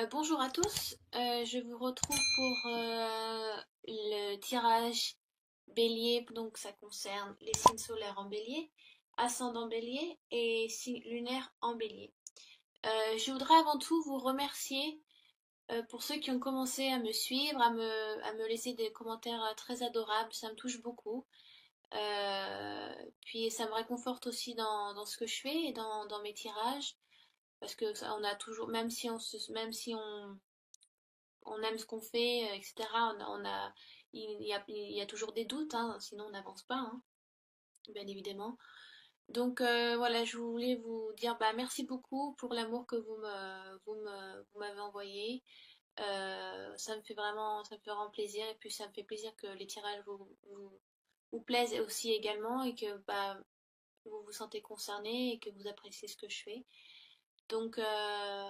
Bonjour à tous, je vous retrouve pour le tirage bélier, donc ça concerne les signes solaires en bélier, ascendant bélier et signes lunaires en bélier. Je voudrais avant tout vous remercier pour ceux qui ont commencé à me suivre, à me laisser des commentaires très adorables, ça me touche beaucoup. Puis ça me réconforte aussi dans ce que je fais et dans mes tirages, parce que on a toujours, même si on aime ce qu'on fait, etc. Il y a toujours des doutes, hein, sinon on n'avance pas, hein, bien évidemment. Donc voilà, je voulais vous dire bah, merci beaucoup pour l'amour que vous m'avez envoyé. Ça me fait vraiment plaisir et puis ça me fait plaisir que les tirages vous plaisent aussi également et que bah, vous vous sentez concerné et que vous appréciez ce que je fais. Donc, euh,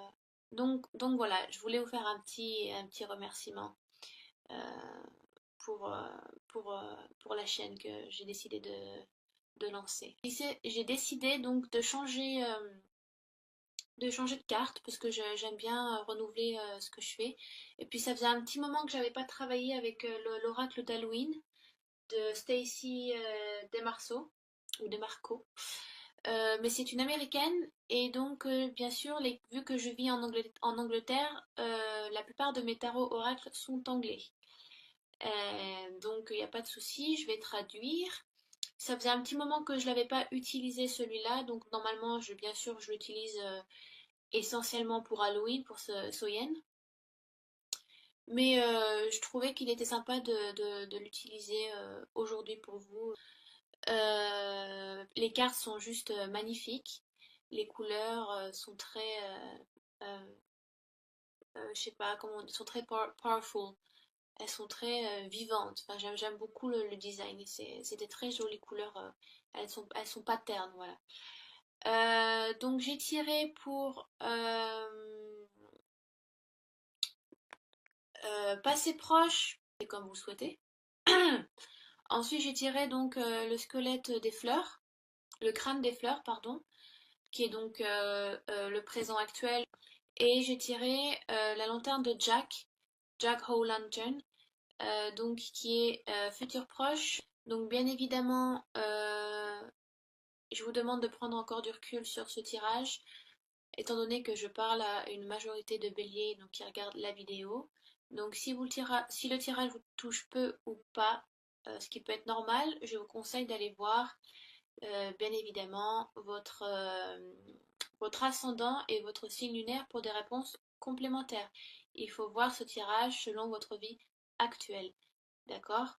donc voilà, je voulais vous faire un petit remerciement. euh, pour, euh, pour la chaîne que j'ai décidé de lancer. J'ai décidé donc de changer de carte parce que j'aime bien renouveler ce que je fais. Et puis ça faisait un petit moment que j'avais pas travaillé avec l'oracle d'Halloween de Stacy DeMarco ou DeMarco. Mais c'est une américaine et donc bien sûr vu que je vis en Angleterre, la plupart de mes tarots oracles sont anglais. Donc il n'y a pas de souci, je vais traduire. Ça faisait un petit moment que je l'avais pas utilisé celui-là, donc normalement, bien sûr, je l'utilise essentiellement pour Halloween, pour Soyen. Mais je trouvais qu'il était sympa de l'utiliser aujourd'hui pour vous. Les cartes sont juste magnifiques. Les couleurs sont très, je sais pas comment, sont très powerful. Elles sont très vivantes. Enfin, j'aime beaucoup le design. C'est des très jolies couleurs. Elles sont pas ternes, voilà. Donc j'ai tiré pour passer proche, c'est comme vous le souhaitez. Ensuite j'ai tiré donc le squelette des fleurs, le crâne des fleurs, pardon, qui est donc le présent actuel. Et j'ai tiré la lanterne de Jack O'Lantern, donc qui est futur proche. Donc bien évidemment, je vous demande de prendre encore du recul sur ce tirage, étant donné que je parle à une majorité de béliers donc, qui regardent la vidéo. Donc si le tirage vous touche peu ou pas, ce qui peut être normal, je vous conseille d'aller voir bien évidemment votre ascendant et votre signe lunaire pour des réponses complémentaires. Il faut voir ce tirage selon votre vie actuelle. D'accord.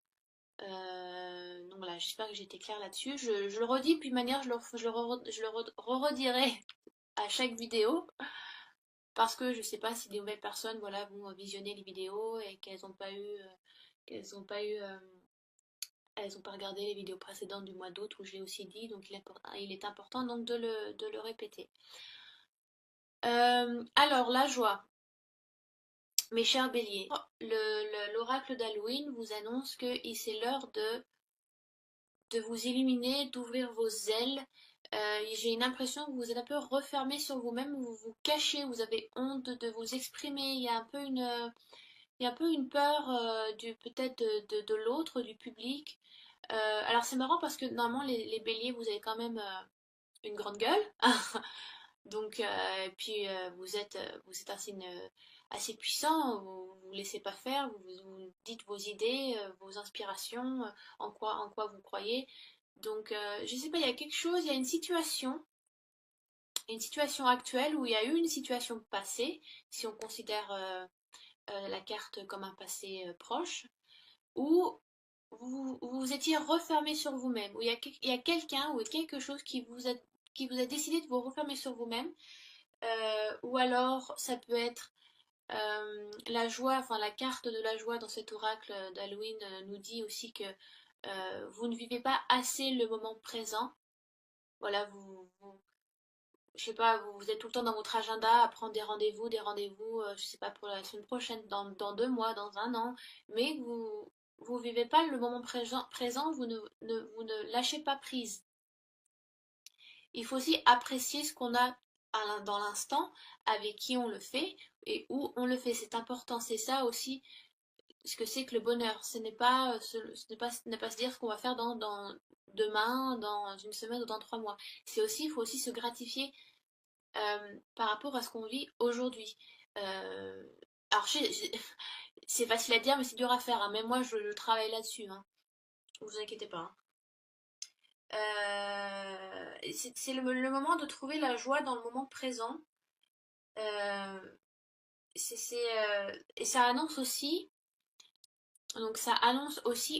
Donc voilà, j'espère que j'ai été claire là-dessus. Je le redis, puis de manière, je le redirai à chaque vidéo, parce que je sais pas si des nouvelles personnes voilà, vont visionner les vidéos et elles ont pas regardé les vidéos précédentes du mois d'août où j'ai aussi dit, donc il est important donc de le répéter. Alors, la joie. Mes chers béliers, l'oracle d'Halloween vous annonce que c'est l'heure de vous illuminer, d'ouvrir vos ailes. J'ai une impression que vous êtes un peu refermé sur vous-même, vous vous cachez, vous avez honte de vous exprimer. Il y a un peu une peur peut-être de l'autre, du public. Alors c'est marrant parce que normalement les béliers, vous avez quand même une grande gueule. Donc, puis vous êtes un signe assez puissant, vous laissez pas faire, vous dites vos idées, vos inspirations, en quoi vous croyez. Donc, je sais pas, il y a quelque chose, il y a une situation actuelle où il y a eu une situation passée, si on considère la carte comme un passé proche, où vous étiez refermé sur vous-même, où il y a quelqu'un ou quelque chose qui vous a décidé de vous refermer sur vous-même. Ou alors, ça peut être la joie, enfin la carte de la joie dans cet oracle d'Halloween nous dit aussi que vous ne vivez pas assez le moment présent. Voilà, je sais pas, vous êtes tout le temps dans votre agenda à prendre des rendez-vous, je sais pas, pour la semaine prochaine, dans 2 mois, dans un an, mais vous vivez pas le moment présent, vous ne lâchez pas prise. Il faut aussi apprécier ce qu'on a dans l'instant, avec qui on le fait et où on le fait. C'est important, c'est ça aussi ce que c'est que le bonheur. Ce n'est pas se dire ce qu'on va faire dans demain, dans une semaine ou dans 3 mois. Il faut aussi se gratifier par rapport à ce qu'on vit aujourd'hui. Euh, alors, c'est facile à dire, mais c'est dur à faire, hein. Même moi, je travaille là-dessus, hein. Ne vous inquiétez pas, hein. C'est le moment de trouver la joie dans le moment présent. Euh, et ça annonce aussi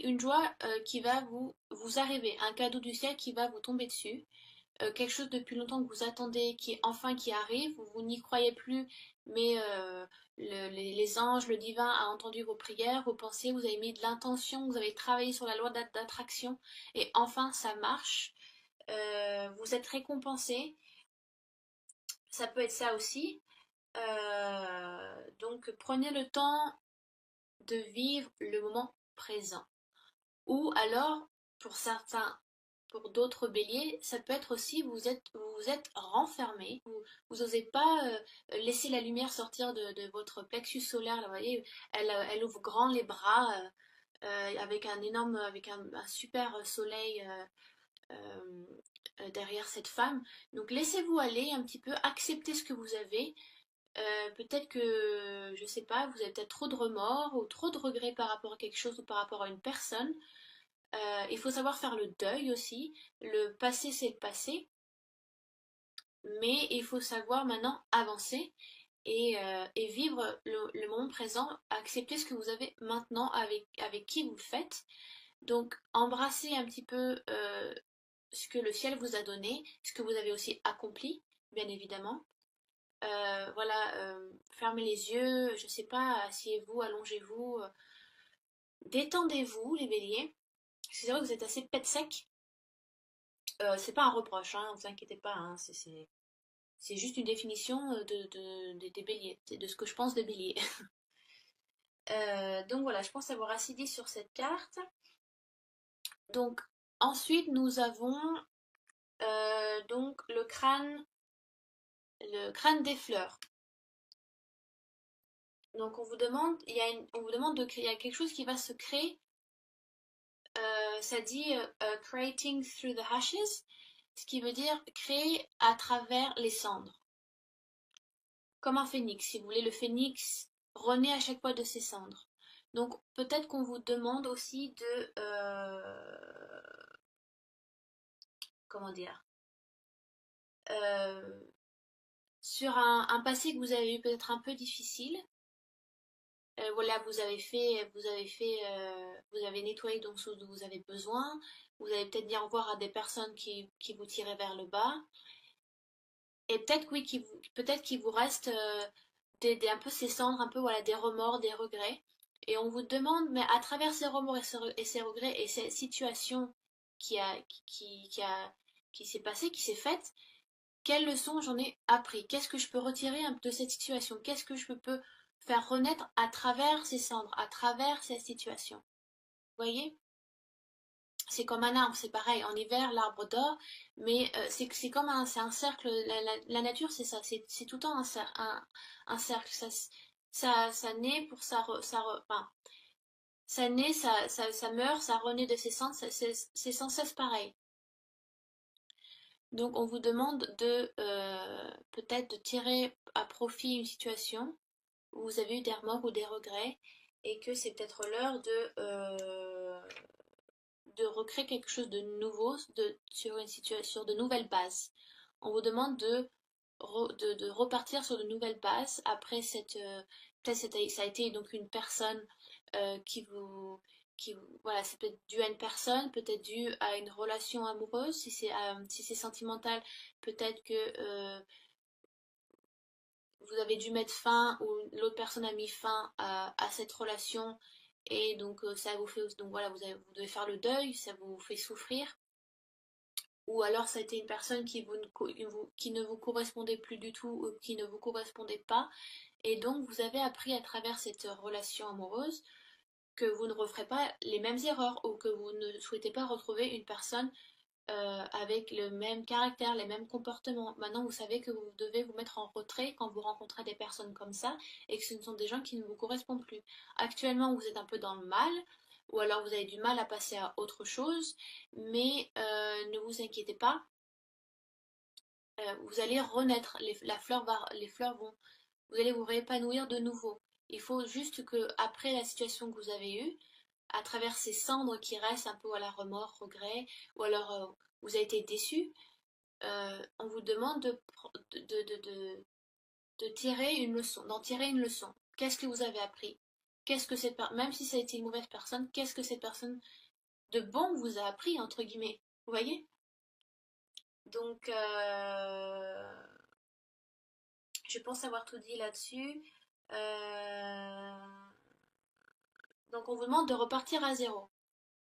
une joie qui va vous arriver, un cadeau du ciel qui va vous tomber dessus. Quelque chose depuis longtemps que vous attendez, qui arrive, vous n'y croyez plus, mais les anges, le divin a entendu vos prières, vos pensées, vous avez mis de l'intention, vous avez travaillé sur la loi d'attraction, et enfin ça marche. Vous êtes récompensé, ça peut être ça aussi. Donc prenez le temps de vivre le moment présent. Ou alors, pour certains, pour d'autres béliers, ça peut être aussi vous êtes renfermé, vous n'osez pas laisser la lumière sortir de votre plexus solaire. Là, vous voyez, elle ouvre grand les bras avec un super soleil derrière cette femme. Donc laissez-vous aller un petit peu, acceptez ce que vous avez. Peut-être que, je sais pas, vous avez peut-être trop de remords ou trop de regrets par rapport à quelque chose ou par rapport à une personne. Il faut savoir faire le deuil aussi. Le passé, c'est le passé. Mais il faut savoir maintenant avancer et vivre le moment présent, accepter ce que vous avez maintenant avec qui vous le faites. Donc, embrassez un petit peu ce que le ciel vous a donné, ce que vous avez aussi accompli, bien évidemment. Voilà, fermez les yeux, je sais pas, asseyez-vous, allongez-vous, détendez-vous, les béliers. C'est vrai que vous êtes assez pet sec. C'est pas un reproche, hein, ne vous inquiétez pas, hein, c'est juste une définition des béliers, de ce que je pense des béliers. Donc voilà, je pense avoir assez dit sur cette carte. Donc ensuite nous avons donc le crâne des fleurs. Donc on vous demande, on vous demande de créer, il y a quelque chose qui va se créer. Ça dit creating through the ashes, ce qui veut dire créer à travers les cendres. Comme un phénix, si vous voulez, le phénix renaît à chaque fois de ses cendres. Donc peut-être qu'on vous demande aussi de comment dire euh, sur un passé que vous avez eu peut-être un peu difficile. Voilà, vous avez nettoyé donc ce dont vous avez besoin. Vous avez peut-être dit au revoir à des personnes qui vous tiraient vers le bas. Et peut-être oui, peut-être qu'il vous reste un peu ces cendres, un peu voilà, des remords, des regrets. Et on vous demande, mais à travers ces remords et ces regrets et ces situations qui a, qui a, qui s'est passée, qui s'est faite, quelle leçon j'en ai appris? Qu'est-ce que je peux retirer de cette situation? Qu'est-ce que je peux faire renaître à travers ces cendres, à travers cette situation? Vous voyez? C'est comme un arbre, c'est pareil. En hiver, l'arbre dort, mais c'est comme c'est un cercle. La nature, c'est ça. C'est tout le temps un cercle. Ça naît pour enfin, ça naît, ça meurt, ça renaît de ses cendres. C'est sans cesse pareil. Donc, on vous demande de peut-être de tirer à profit une situation où vous avez eu des remords ou des regrets et que c'est peut-être l'heure de recréer quelque chose de nouveau sur une situation, sur de nouvelles bases. On vous demande de repartir sur de nouvelles bases après peut-être ça a été donc une personne voilà, c'est peut-être dû à une personne, peut-être dû à une relation amoureuse, si c'est sentimental, peut-être que vous avez dû mettre fin ou l'autre personne a mis fin à cette relation et donc ça vous fait donc voilà vous devez faire le deuil, ça vous fait souffrir ou alors ça a été une personne qui ne vous correspondait plus du tout ou qui ne vous correspondait pas et donc vous avez appris à travers cette relation amoureuse que vous ne referez pas les mêmes erreurs ou que vous ne souhaitez pas retrouver une personne avec le même caractère, les mêmes comportements. Maintenant, vous savez que vous devez vous mettre en retrait quand vous rencontrez des personnes comme ça et que ce sont des gens qui ne vous correspondent plus. Actuellement, vous êtes un peu dans le mal ou alors vous avez du mal à passer à autre chose, mais ne vous inquiétez pas, vous allez renaître, les fleurs vont, vous allez vous réépanouir de nouveau. Il faut juste que, après la situation que vous avez eue, à travers ces cendres qui restent un peu à la remords, regret, ou alors vous avez été déçu, on vous demande de tirer une leçon, d'en tirer une leçon. Qu'est-ce que vous avez appris? Qu'est-ce que même si ça a été une mauvaise personne, qu'est-ce que cette personne de bon vous a appris, entre guillemets? Vous voyez? Donc, je pense avoir tout dit là-dessus. Euh, donc, on vous demande de repartir à zéro.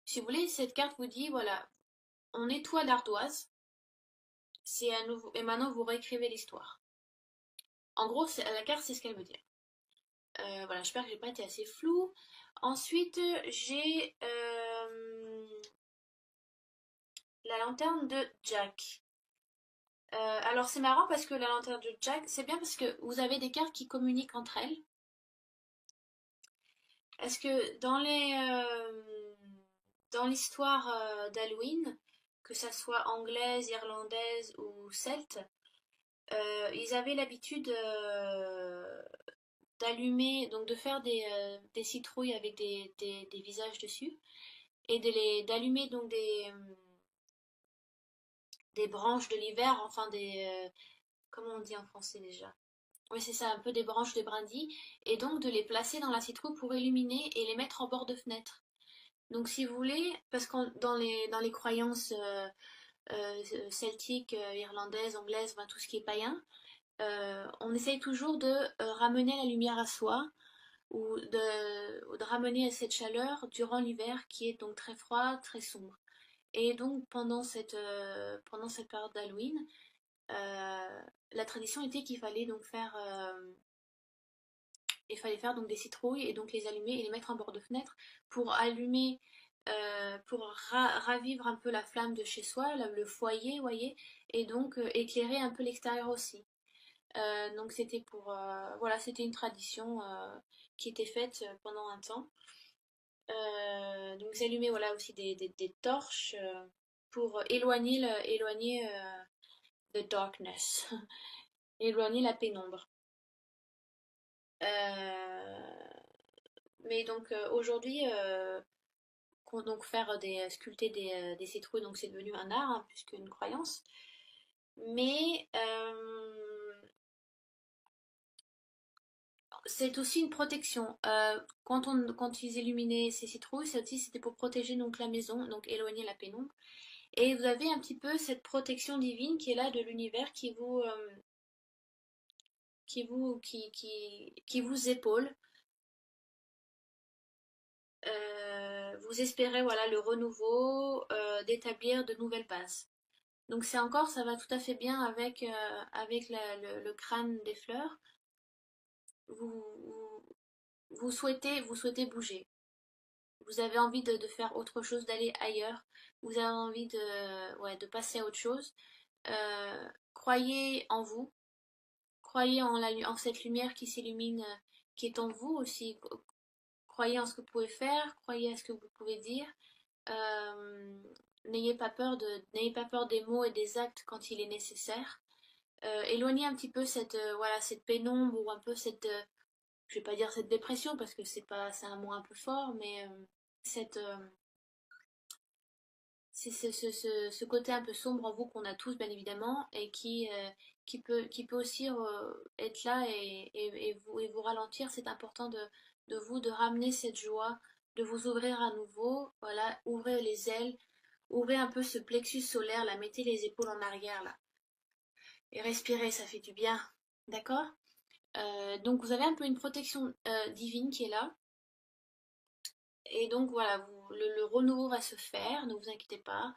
Si vous voulez, cette carte vous dit, voilà, on nettoie l'ardoise, c'est à nouveau, et maintenant vous réécrivez l'histoire. En gros, la carte, c'est ce qu'elle veut dire. Voilà, j'espère que j'ai pas été assez floue. Ensuite, j'ai la lanterne de Jack. Alors c'est marrant parce que la lanterne de Jack, c'est bien parce que vous avez des cartes qui communiquent entre elles. Est-ce que dans l'histoire d'Halloween, que ça soit anglaise, irlandaise ou celte, ils avaient l'habitude d'allumer, donc de faire des citrouilles avec des visages dessus, et d'allumer donc des branches de l'hiver, enfin comment on dit en français déjà? Oui, c'est ça, un peu des branches de brindilles, et donc de les placer dans la citrouille pour illuminer et les mettre en bord de fenêtre. Donc si vous voulez, parce que dans les croyances celtiques, irlandaises, anglaises, enfin, tout ce qui est païen, on essaye toujours de ramener la lumière à soi ou de ramener cette chaleur durant l'hiver qui est donc très froid, très sombre. Et donc pendant cette période d'Halloween, la tradition était qu'il fallait donc faire donc des citrouilles et donc les allumer et les mettre en bord de fenêtre pour allumer, pour ravivre un peu la flamme de chez soi, le foyer, vous voyez, et donc éclairer un peu l'extérieur aussi. Donc c'était voilà, c'était une tradition qui était faite pendant un temps. Donc vous allumez voilà aussi des torches pour éloigner the darkness, éloigner la pénombre. Mais donc aujourd'hui, donc faire sculpter des citrouilles, donc c'est devenu un art hein, plus qu'une croyance. Mais c'est aussi une protection. Quand ils illuminaient ces citrouilles, c'était pour protéger donc la maison, donc éloigner la pénombre. Et vous avez un petit peu cette protection divine qui est là de l'univers qui vous épaule. Vous espérez voilà le renouveau, d'établir de nouvelles bases. Donc c'est encore, ça va tout à fait bien avec le crâne des fleurs. Vous, vous, vous souhaitez bouger. Vous avez envie de faire autre chose, d'aller ailleurs. Vous avez envie ouais, de passer à autre chose. Croyez en vous. Croyez en cette lumière qui s'illumine, qui est en vous aussi. Croyez en ce que vous pouvez faire. Croyez à ce que vous pouvez dire. Euh, n'ayez pas peur des mots et des actes quand il est nécessaire. Éloignez un petit peu voilà, cette pénombre ou un peu je vais pas dire cette dépression parce que c'est un mot un peu fort, mais cette, c'est ce côté un peu sombre en vous qu'on a tous bien évidemment et qui peut aussi être là et vous ralentir. C'est important de vous de ramener cette joie, de vous ouvrir à nouveau, voilà, ouvrez les ailes, ouvrez un peu ce plexus solaire là, mettez les épaules en arrière là et respirez, ça fait du bien, d'accord? Donc vous avez un peu une protection divine qui est là. Et donc voilà, le renouveau va se faire, ne vous inquiétez pas.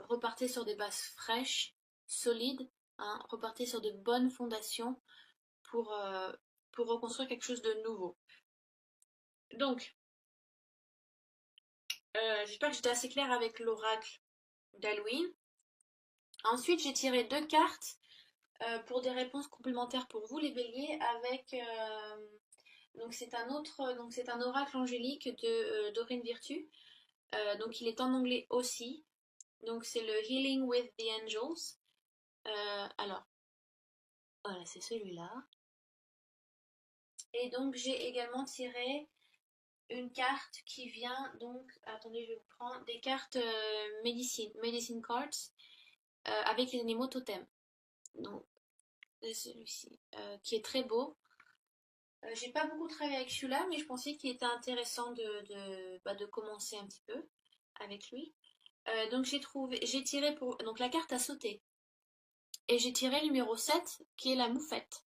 Repartez sur des bases fraîches, solides, hein, repartez sur de bonnes fondations pour, euh, pour reconstruire quelque chose de nouveau. Donc, j'espère que j'étais assez claire avec l'oracle. d'Halloween. Ensuite, j'ai tiré 2 cartes pour des réponses complémentaires pour vous, les béliers, avec... donc c'est un oracle angélique de Dorine Virtue. Donc il est en anglais aussi. Donc c'est le Healing with the Angels. Alors, voilà, c'est celui-là. Et donc j'ai également tiré une carte qui vient donc, attendez, je vous prends des cartes medicine cards avec les animaux totems. Donc celui-ci qui est très beau. J'ai pas beaucoup travaillé avec celui-là, mais je pensais qu'il était intéressant de commencer un petit peu avec lui. Donc j'ai tiré pour, donc la carte a sauté. Et j'ai tiré le numéro 7 qui est la moufette.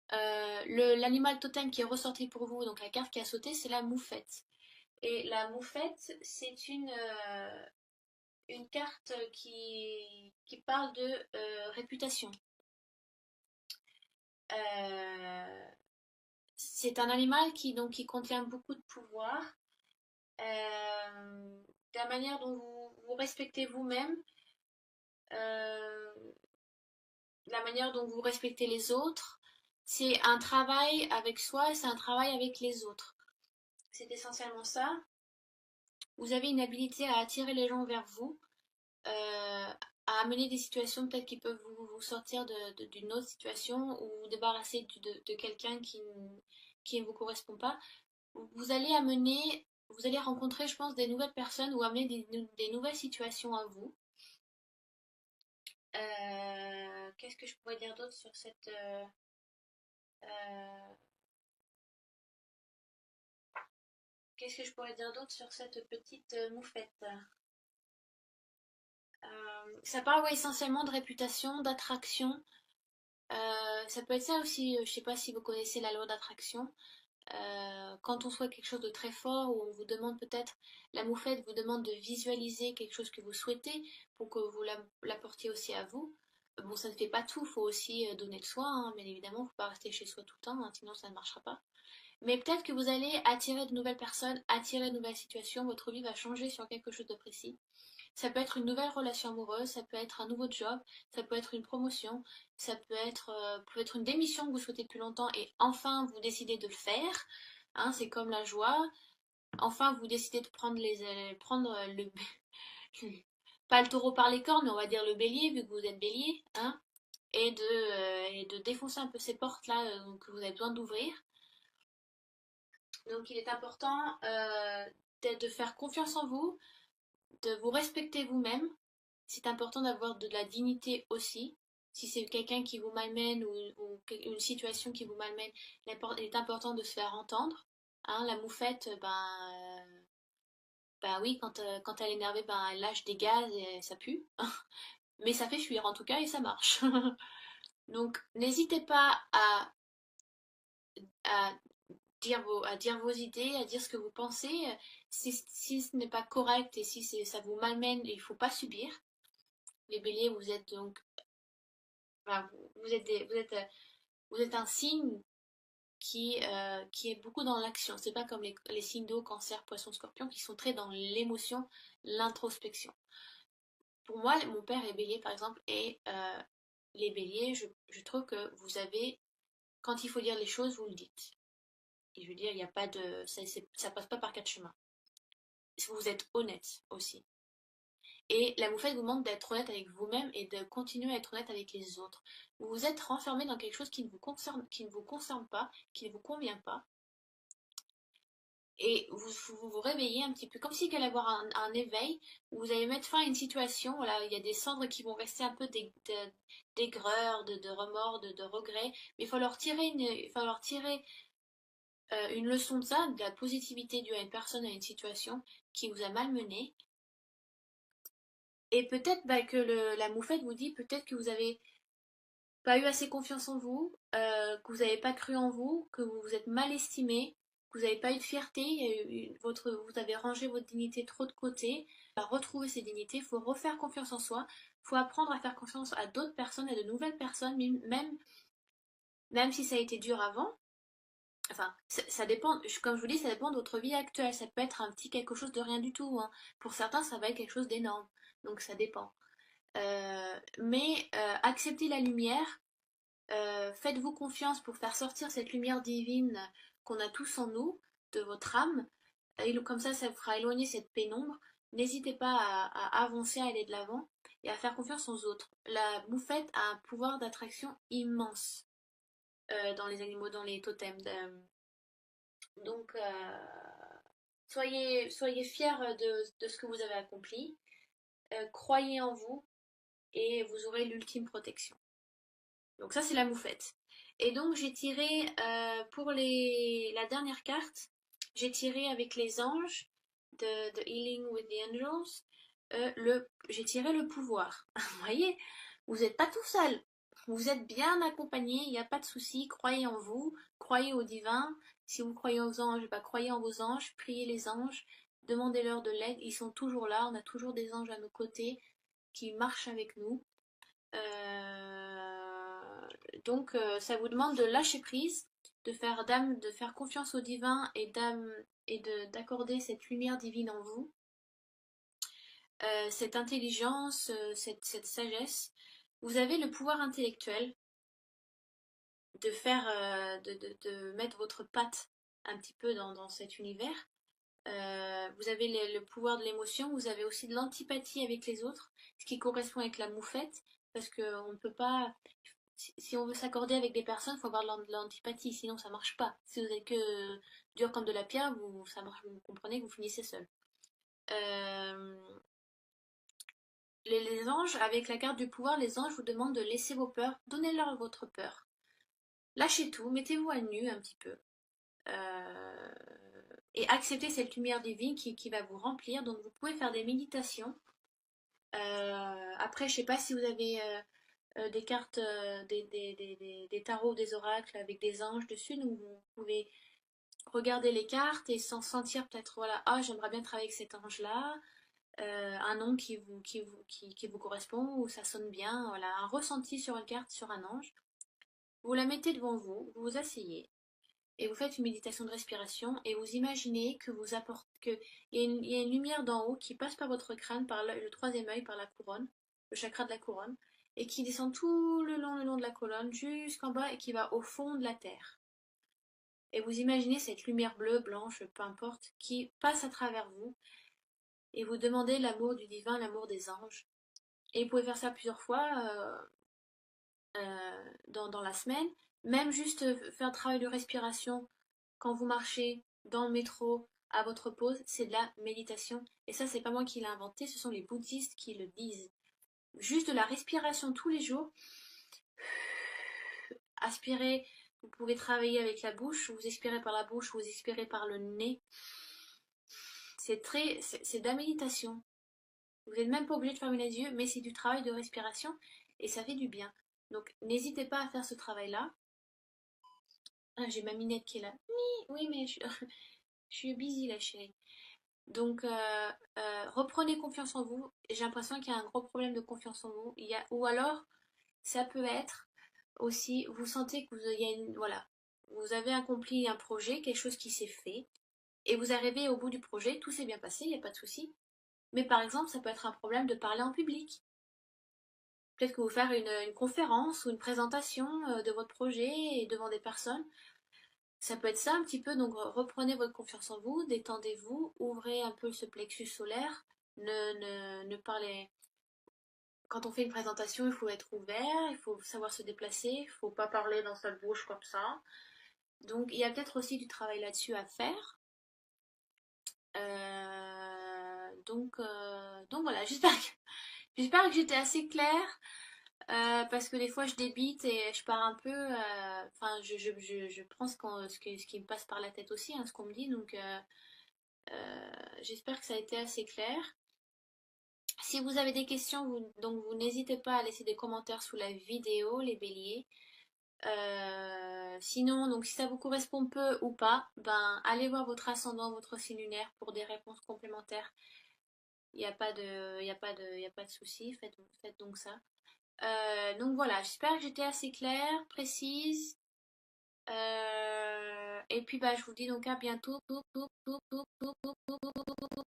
L'animal totem qui est ressorti pour vous, donc la carte qui a sauté, c'est la moufette. Et la moufette, c'est une carte qui parle de réputation. C'est un animal qui contient beaucoup de pouvoir. La manière dont vous respectez vous-même, euh, la manière dont vous respectez les autres, c'est un travail avec soi, c'est un travail avec les autres. C'est essentiellement ça. Vous avez une habilité à attirer les gens vers vous, à amener des situations peut-être qui peuvent vous sortir d'une autre situation ou vous débarrasser de quelqu'un qui ne vous correspond pas. Vous allez rencontrer, je pense, des nouvelles personnes ou amener des nouvelles situations à vous. Qu'est-ce que je pourrais dire d'autre sur cette... euh, Qu'est-ce que je pourrais dire d'autre sur cette petite moufette? Ça parle ouais, essentiellement de réputation, d'attraction. Ça peut être ça aussi, je sais pas si vous connaissez la loi d'attraction. Quand on souhaite quelque chose de très fort, ou on vous demande peut-être, la moufette vous demande de visualiser quelque chose que vous souhaitez pour que vous l'apportiez aussi à vous. Bon, ça ne fait pas tout, il faut aussi donner de soi, hein, bien évidemment, il ne faut pas rester chez soi tout le temps, hein, sinon ça ne marchera pas. Mais peut-être que vous allez attirer de nouvelles personnes, attirer de nouvelles situations, votre vie va changer sur quelque chose de précis. Ça peut être une nouvelle relation amoureuse, ça peut être un nouveau job, ça peut être une promotion, ça peut être une démission que vous souhaitez depuis longtemps et enfin vous décidez de le faire. Hein, c'est comme la joie. Enfin vous décidez de prendre le pas le taureau par les cornes, mais on va dire le bélier vu que vous êtes bélier, hein, et de défoncer un peu ces portes là que vous avez besoin d'ouvrir. Donc il est important de faire confiance en vous, de vous respecter vous-même. C'est important d'avoir de la dignité aussi. Si c'est quelqu'un qui vous malmène ou une situation qui vous malmène, il est important de se faire entendre. Hein, la moufette, ben oui, quand elle est énervée, ben elle lâche des gaz et ça pue. Mais ça fait fuir en tout cas et ça marche. Donc n'hésitez pas à à dire vos idées, à dire ce que vous pensez. Si ce n'est pas correct et si ça vous malmène, il ne faut pas subir. Les béliers, vous êtes donc enfin, vous êtes un signe qui est beaucoup dans l'action. C'est pas comme les signes d'eau, cancer, poisson, scorpion, qui sont très dans l'émotion, l'introspection. Pour moi, mon père est bélier, par exemple, et les béliers, je trouve que vous avez, quand il faut dire les choses, vous le dites. Et je veux dire, il n'y a pas de... Ça passe pas par 4 chemins. Vous êtes honnête aussi. Et la moufette vous demande d'être honnête avec vous-même et de continuer à être honnête avec les autres. Vous vous êtes renfermé dans quelque chose qui ne vous concerne pas, qui ne vous convient pas. Et vous réveillez un petit peu, comme s'il allait y avoir un éveil, où vous allez mettre fin à une situation, voilà, il y a des cendres qui vont rester un peu d'aigreur, de remords, de regrets, mais il faut leur tirer une leçon de ça, de la positivité due à une personne, à une situation qui vous a malmené. Et peut-être que la moufette vous dit peut-être que vous avez pas eu assez confiance en vous, que vous n'avez pas cru en vous, que vous vous êtes mal estimé, que vous n'avez pas eu de fierté, vous avez rangé votre dignité trop de côté. Pour retrouver ces dignités, il faut refaire confiance en soi, il faut apprendre à faire confiance à d'autres personnes, à de nouvelles personnes, même si ça a été dur avant. Enfin, ça dépend, comme je vous dis, ça dépend de votre vie actuelle. Ça peut être un petit quelque chose de rien du tout, hein. Pour certains, ça va être quelque chose d'énorme. Donc ça dépend. Mais acceptez la lumière. Faites-vous confiance pour faire sortir cette lumière divine qu'on a tous en nous, de votre âme. Et comme ça vous fera éloigner cette pénombre. N'hésitez pas à avancer, à aller de l'avant et à faire confiance aux autres. La moufette a un pouvoir d'attraction immense dans les animaux, dans les totems. Donc, soyez fiers de ce que vous avez accompli. Croyez en vous et vous aurez l'ultime protection. Donc ça, c'est la moufette. Et donc, j'ai tiré pour la dernière carte, j'ai tiré avec les anges de Healing with the Angels, j'ai tiré le pouvoir. Vous voyez, vous n'êtes pas tout seul. Vous êtes bien accompagné, il n'y a pas de souci. Croyez en vous, croyez au divin. Si vous croyez aux anges, bah, croyez en vos anges, priez les anges, demandez-leur de l'aide. Ils sont toujours là, on a toujours des anges à nos côtés qui marchent avec nous. Donc ça vous demande de lâcher prise, de faire confiance au divin et d'accorder cette lumière divine en vous, cette intelligence, cette sagesse. Vous avez le pouvoir intellectuel de faire, de mettre votre patte un petit peu dans cet univers. Vous avez le pouvoir de l'émotion, vous avez aussi de l'antipathie avec les autres, ce qui correspond avec la moufette, parce qu'on ne peut pas, si on veut s'accorder avec des personnes, il faut avoir de l'antipathie, sinon ça marche pas. Si vous êtes que dur comme de la pierre, ça marche, vous comprenez que vous finissez seul. Euh, les anges, avec la carte du pouvoir, les anges vous demandent de laisser vos peurs, donnez-leur votre peur. Lâchez tout, mettez-vous à nu un petit peu. Euh, et acceptez cette lumière divine qui va vous remplir. Donc vous pouvez faire des méditations. Après, je sais pas si vous avez des cartes, des tarots, des oracles avec des anges dessus, donc vous pouvez regarder les cartes et s'en sentir peut-être, voilà, ah, j'aimerais bien travailler avec cet ange-là, un nom qui vous correspond, ou ça sonne bien, voilà, un ressenti sur une carte, sur un ange. Vous la mettez devant vous, vous vous asseyez, et vous faites une méditation de respiration, et vous imaginez que vous apportez, il y a une lumière d'en haut qui passe par votre crâne, par le troisième œil, par la couronne, le chakra de la couronne, et qui descend tout le long de la colonne, jusqu'en bas, et qui va au fond de la terre. Et vous imaginez cette lumière bleue, blanche, peu importe, qui passe à travers vous, et vous demandez l'amour du divin, l'amour des anges. Et vous pouvez faire ça plusieurs fois dans la semaine, même juste faire un travail de respiration quand vous marchez dans le métro à votre pause, c'est de la méditation. Et ça, c'est pas moi qui l'ai inventé, ce sont les bouddhistes qui le disent. Juste de la respiration tous les jours. Aspirez, vous pouvez travailler avec la bouche, vous expirez par la bouche, vous expirez par le nez. C'est de la méditation. Vous n'êtes même pas obligé de fermer les yeux, mais c'est du travail de respiration et ça fait du bien. Donc n'hésitez pas à faire ce travail-là. Ah, j'ai ma minette qui est là. Oui, mais je suis busy là, chérie. Donc reprenez confiance en vous. J'ai l'impression qu'il y a un gros problème de confiance en vous. Ou alors, ça peut être aussi, vous sentez que voilà, vous avez accompli un projet, quelque chose qui s'est fait, et vous arrivez au bout du projet, tout s'est bien passé, il n'y a pas de souci. Mais par exemple, ça peut être un problème de parler en public. Peut-être que vous faire une conférence ou une présentation de votre projet et devant des personnes. Ça peut être ça un petit peu, donc reprenez votre confiance en vous, détendez-vous, ouvrez un peu ce plexus solaire, ne parlez... Quand on fait une présentation, il faut être ouvert, il faut savoir se déplacer, il ne faut pas parler dans sa bouche comme ça. Donc il y a peut-être aussi du travail là-dessus à faire. Donc voilà, j'espère que j'étais assez claire. Parce que des fois je débite et je pars un peu. Enfin, je prends ce qui me passe par la tête aussi, hein, ce qu'on me dit. Donc, j'espère que ça a été assez clair. Si vous avez des questions, donc vous n'hésitez pas à laisser des commentaires sous la vidéo, les béliers. Sinon, donc si ça vous correspond peu ou pas, ben allez voir votre ascendant, votre signe lunaire pour des réponses complémentaires. Il n'y a pas de, il y a pas de, il y a pas de souci. Faites donc ça. Donc voilà, j'espère que j'étais assez claire, précise. Et puis bah, je vous dis donc à bientôt.